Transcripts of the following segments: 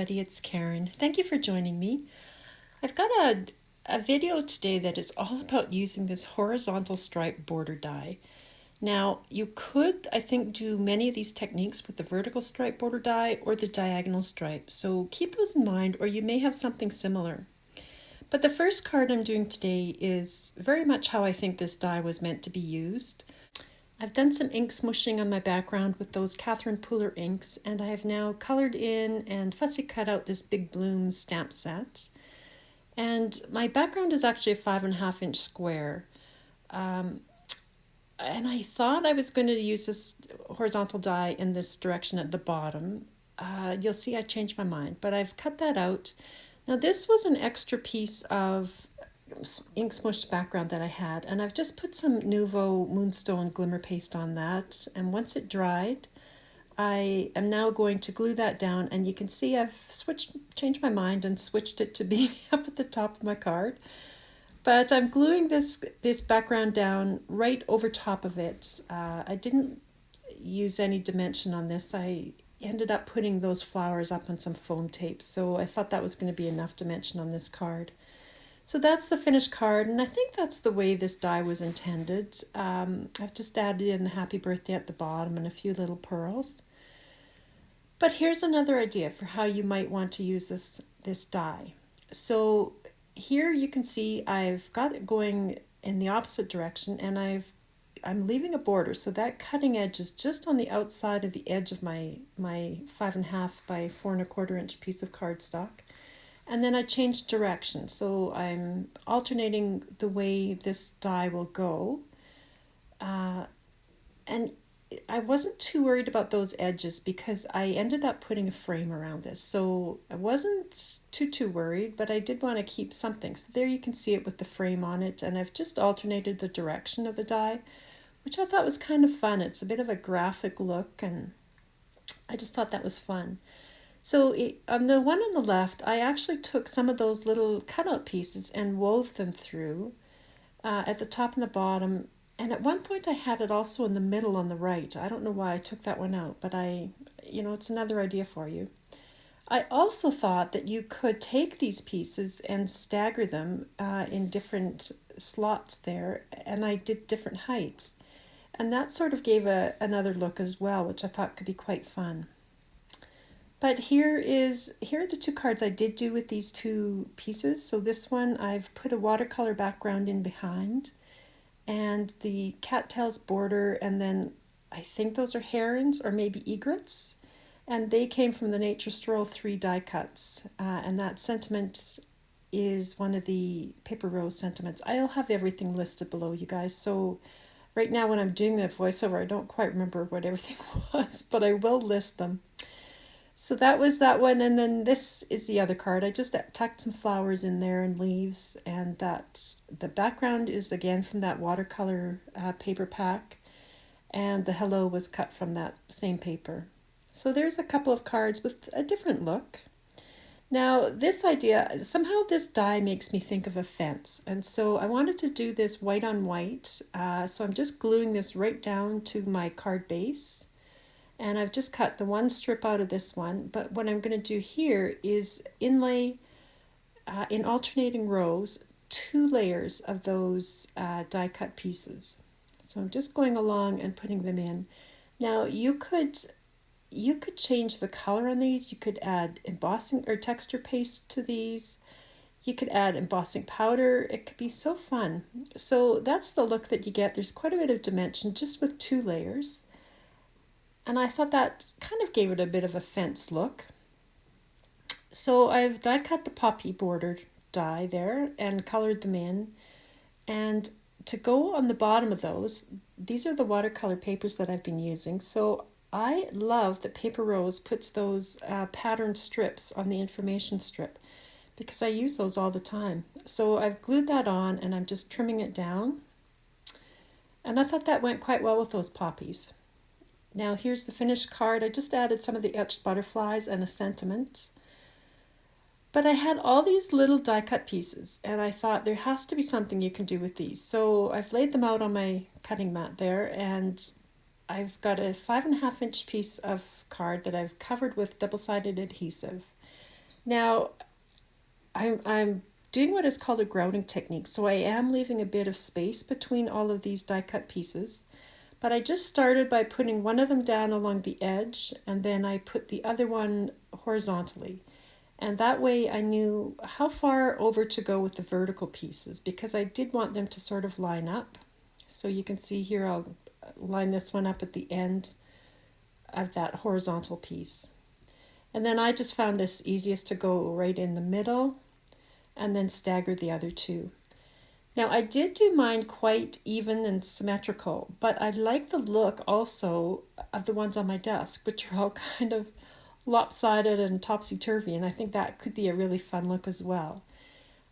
everybody, it's Karen. Thank you for joining me. I've got a video today that is all about using this horizontal stripe border die. Now, you could, I think, do many of these techniques with the vertical stripe border die or the diagonal stripe, so keep those in mind or you may have something similar. But the first card I'm doing today is very much how I think this die was meant to be used. I've done some ink smooshing on my background with those Catherine Pooler inks, and I have now colored in and fussy cut out this Big Bloom stamp set. And my background is actually a 5.5-inch square. And I thought I was going to use this horizontal die in this direction at the bottom. You'll see I changed my mind, but I've cut that out. Now this was an extra piece of ink smushed background that I had, and I've just put some Nuvo Moonstone glimmer paste on that, and once it dried I am now going to glue that down, and you can see I've changed my mind and switched it to being up at the top of my card. But I'm gluing this background down right over top of it. I didn't use any dimension on this. I ended up putting those flowers up on some foam tape, so I thought that was going to be enough dimension on this card. So that's the finished card, and I think that's the way this die was intended. I've just added in the happy birthday at the bottom and a few little pearls. But here's another idea for how you might want to use this die. So here you can see I've got it going in the opposite direction, and I'm leaving a border, so that cutting edge is just on the outside of the edge of my 5.5 by 4.25 inch piece of cardstock. And then I changed direction, so I'm alternating the way this die will go. And I wasn't too worried about those edges because I ended up putting a frame around this. So I wasn't too worried, but I did want to keep something. So there you can see it with the frame on it, and I've just alternated the direction of the die, which I thought was kind of fun. It's a bit of a graphic look, and I just thought that was fun. So on the one on the left, I actually took some of those little cutout pieces and wove them through at the top and the bottom. And at one point I had it also in the middle on the right. I don't know why I took that one out, but it's another idea for you. I also thought that you could take these pieces and stagger them in different slots there, and I did different heights. And that sort of gave another look as well, which I thought could be quite fun. But here are the two cards I did do with these two pieces. So this one I've put a watercolor background in behind, and the cattails border, and then I think those are herons or maybe egrets, and they came from the Nature Stroll 3 die cuts, and that sentiment is one of the paper rose sentiments. I'll have everything listed below, you guys. So right now when I'm doing the voiceover, I don't quite remember what everything was, but I will list them. So that was that one, and then this is the other card. I just tucked some flowers in there and leaves, and the background is again from that watercolor paper pack, and the hello was cut from that same paper. So there's a couple of cards with a different look. Now this idea, somehow this die makes me think of a fence, and so I wanted to do this white on white, so I'm just gluing this right down to my card base. And I've just cut the one strip out of this one, but what I'm going to do here is inlay in alternating rows 2 layers of those die cut pieces. So I'm just going along and putting them in. Now you could change the color on these. You could add embossing or texture paste to these. You could add embossing powder. It could be so fun. So that's the look that you get. There's quite a bit of dimension just with 2 layers. And I thought that kind of gave it a bit of a fence look. So I've die cut the poppy bordered die there and colored them in. And to go on the bottom of those, these are the watercolor papers that I've been using. So I love that Paper Rose puts those patterned strips on the information strip, because I use those all the time. So I've glued that on, and I'm just trimming it down. And I thought that went quite well with those poppies. Now here's the finished card. I just added some of the etched butterflies and a sentiment. But I had all these little die cut pieces, and I thought there has to be something you can do with these. So I've laid them out on my cutting mat there, and I've got a 5.5-inch piece of card that I've covered with double-sided adhesive. Now, I'm doing what is called a grouting technique, so I am leaving a bit of space between all of these die cut pieces. But I just started by putting one of them down along the edge, and then I put the other one horizontally. And that way I knew how far over to go with the vertical pieces, because I did want them to sort of line up. So you can see here, I'll line this one up at the end of that horizontal piece. And then I just found this easiest to go right in the middle and then stagger the other two. Now I did do mine quite even and symmetrical, but I like the look also of the ones on my desk, which are all kind of lopsided and topsy-turvy, and I think that could be a really fun look as well.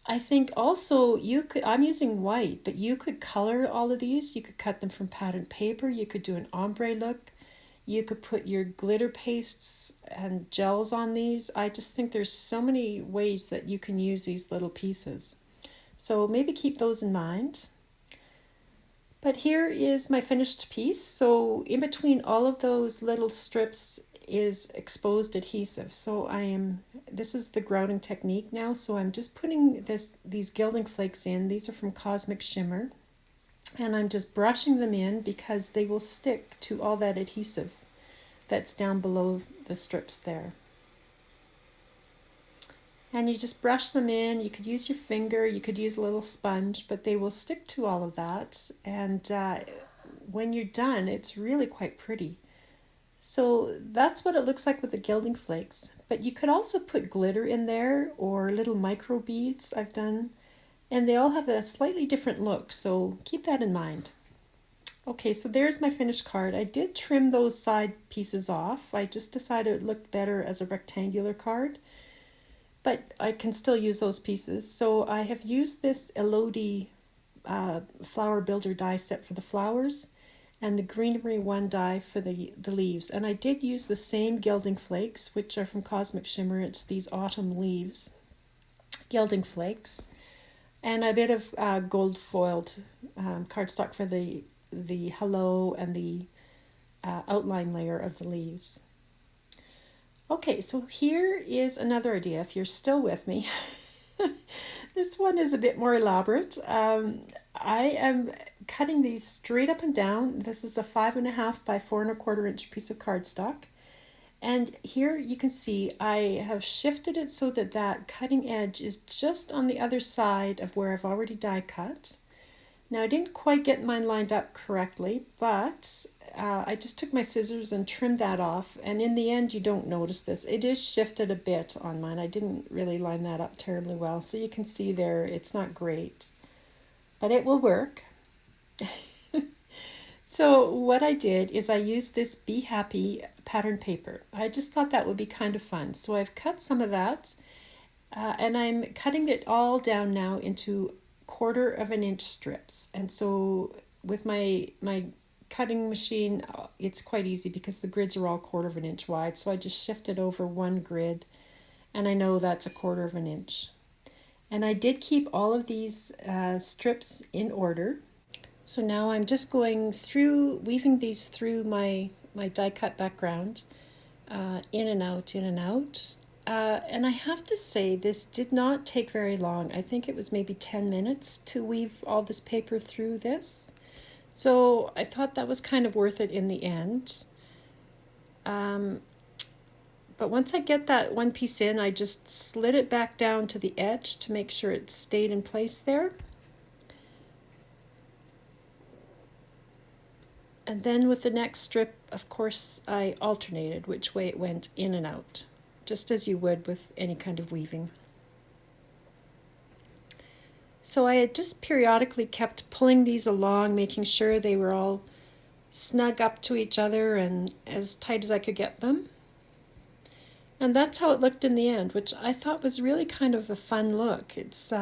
I think also you could, I'm using white, but you could color all of these. You could cut them from patterned paper, you could do an ombre look, you could put your glitter pastes and gels on these. I just think there's so many ways that you can use these little pieces. So maybe keep those in mind. But here is my finished piece. So in between all of those little strips is exposed adhesive. So this is the grouting technique now. So I'm just putting these gilding flakes in. These are from Cosmic Shimmer. And I'm just brushing them in because they will stick to all that adhesive that's down below the strips there. And you just brush them in. You could use your finger, you could use a little sponge, but they will stick to all of that. And when you're done, it's really quite pretty. So that's what it looks like with the gilding flakes. But you could also put glitter in there or little micro beads I've done. And they all have a slightly different look, so keep that in mind. Okay, so there's my finished card. I did trim those side pieces off. I just decided it looked better as a rectangular card, but I can still use those pieces. So I have used this Elodie flower builder die set for the flowers and the greenery one die for the leaves. And I did use the same gilding flakes, which are from Cosmic Shimmer. It's these Autumn Leaves gilding flakes, and a bit of gold foiled cardstock for the hello and the outline layer of the leaves. Okay, so here is another idea if you're still with me. This one is a bit more elaborate. I am cutting these straight up and down. This is a 5.5 by 4.25 inch piece of cardstock. And here you can see I have shifted it so that that cutting edge is just on the other side of where I've already die cut. Now I didn't quite get mine lined up correctly, but I just took my scissors and trimmed that off, and in the end you don't notice this. It is shifted a bit on mine. I didn't really line that up terribly well, so you can see there it's not great, but it will work. So what I did is I used this Be Happy pattern paper. I just thought that would be kind of fun. So I've cut some of that, and I'm cutting it all down now into 1/4 inch strips. And so with my cutting machine, it's quite easy because the grids are all 1/4 inch wide. So I just shift it over one grid, and I know that's a 1/4 inch. And I did keep all of these strips in order. So now I'm just going through, weaving these through my die cut background, in and out, in and out. And I have to say, this did not take very long. I think it was maybe 10 minutes to weave all this paper through this. So I thought that was kind of worth it in the end. But once I get that one piece in, I just slid it back down to the edge to make sure it stayed in place there. And then with the next strip, of course, I alternated which way it went in and out, just as you would with any kind of weaving. So I had just periodically kept pulling these along, making sure they were all snug up to each other and as tight as I could get them. And that's how it looked in the end, which I thought was really kind of a fun look. It's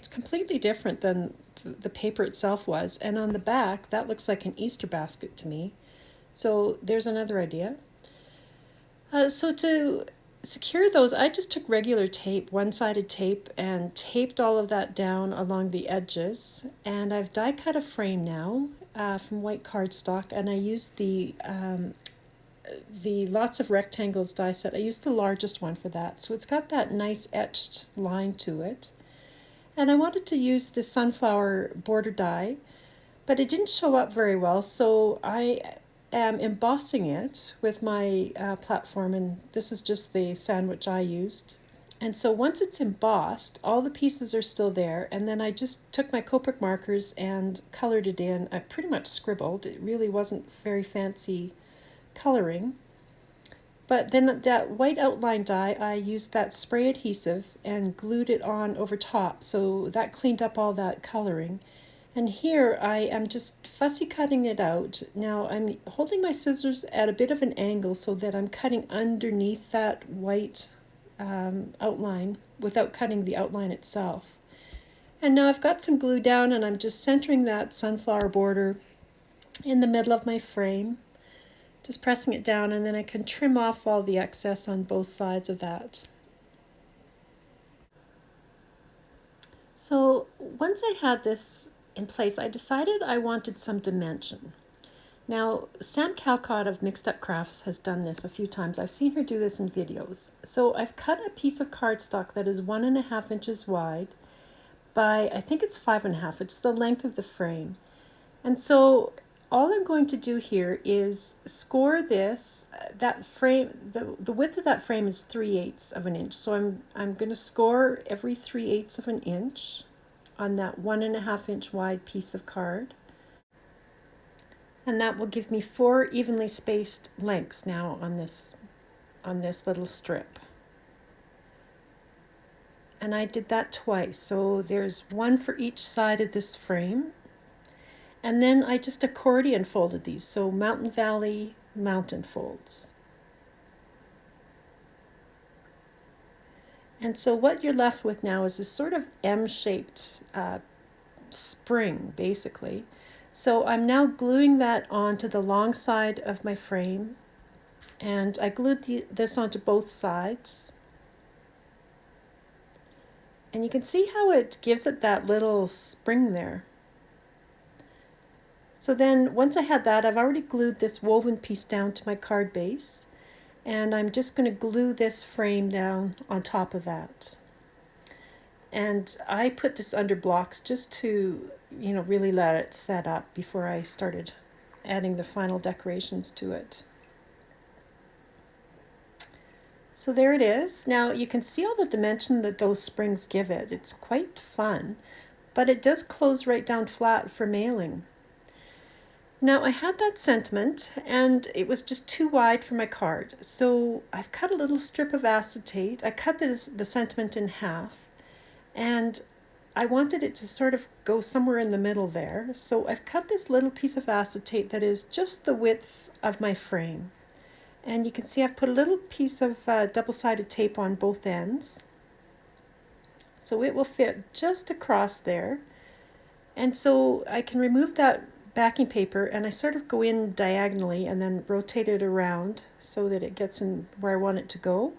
completely different than the paper itself was. And on the back, that looks like an Easter basket to me. So there's another idea. So to secure those, I just took regular tape, one-sided tape, and taped all of that down along the edges. And I've die cut a frame now from white cardstock, and I used the the Lots of Rectangles die set. I used the largest one for that. So it's got that nice etched line to it. And I wanted to use the sunflower border die, but it didn't show up very well, so I am embossing it with my platform, and this is just the sandwich I used. And so once it's embossed, all the pieces are still there, and then I just took my Copic markers and colored it in. I pretty much scribbled. It really wasn't very fancy coloring. But then that white outline die, I used that spray adhesive and glued it on over top, so that cleaned up all that coloring. And here I am just fussy cutting it out. Now I'm holding my scissors at a bit of an angle so that I'm cutting underneath that white outline without cutting the outline itself. And now I've got some glue down and I'm just centering that sunflower border in the middle of my frame, just pressing it down, and then I can trim off all the excess on both sides of that. So once I had this in place, I decided I wanted some dimension. Now, Sam Calcott of Mixed Up Crafts has done this a few times. I've seen her do this in videos. So I've cut a piece of cardstock that is 1.5 inches wide by, I think it's 5.5. It's the length of the frame. And so all I'm going to do here is score this, that frame, the width of that frame is 3/8 of an inch. So I'm going to score every 3/8 of an inch on that 1.5 inch wide piece of card. And that will give me 4 evenly spaced lengths now on this little strip. And I did that twice, so there's one for each side of this frame. And then I just accordion folded these, so Mountain Valley mountain folds. And so what you're left with now is this sort of M-shaped spring, basically. So I'm now gluing that onto the long side of my frame, and I glued this onto both sides. And you can see how it gives it that little spring there. So then once I had that, I've already glued this woven piece down to my card base, and I'm just going to glue this frame down on top of that. And I put this under blocks just to, really let it set up before I started adding the final decorations to it. So there it is. Now you can see all the dimension that those springs give it. It's quite fun, but it does close right down flat for mailing. Now I had that sentiment and it was just too wide for my card. So I've cut a little strip of acetate. I cut the sentiment in half, and I wanted it to sort of go somewhere in the middle there. So I've cut this little piece of acetate that is just the width of my frame. And you can see I've put a little piece of double-sided tape on both ends. So it will fit just across there. And so I can remove that backing paper and I sort of go in diagonally and then rotate it around so that it gets in where I want it to go.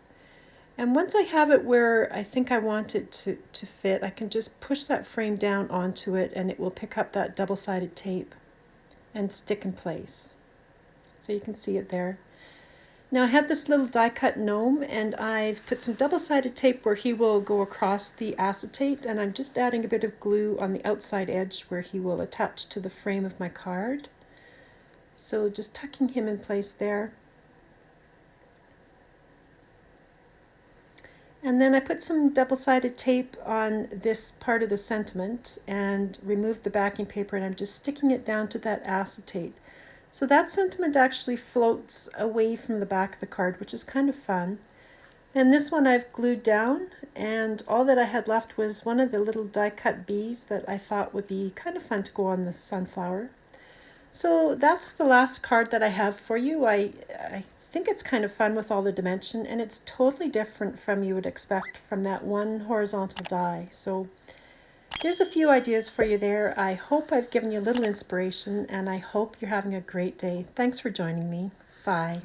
And once I have it where I think I want it to fit, I can just push that frame down onto it and it will pick up that double-sided tape and stick in place. So you can see it there. Now I had this little die-cut gnome and I've put some double-sided tape where he will go across the acetate, and I'm just adding a bit of glue on the outside edge where he will attach to the frame of my card. So just tucking him in place there. And then I put some double-sided tape on this part of the sentiment and removed the backing paper, and I'm just sticking it down to that acetate. So that sentiment actually floats away from the back of the card, which is kind of fun. And this one I've glued down, and all that I had left was one of the little die-cut bees that I thought would be kind of fun to go on the sunflower. So that's the last card that I have for you. I think it's kind of fun with all the dimension, and it's totally different from you would expect from that one horizontal die. So there's a few ideas for you there. I hope I've given you a little inspiration, and I hope you're having a great day. Thanks for joining me. Bye.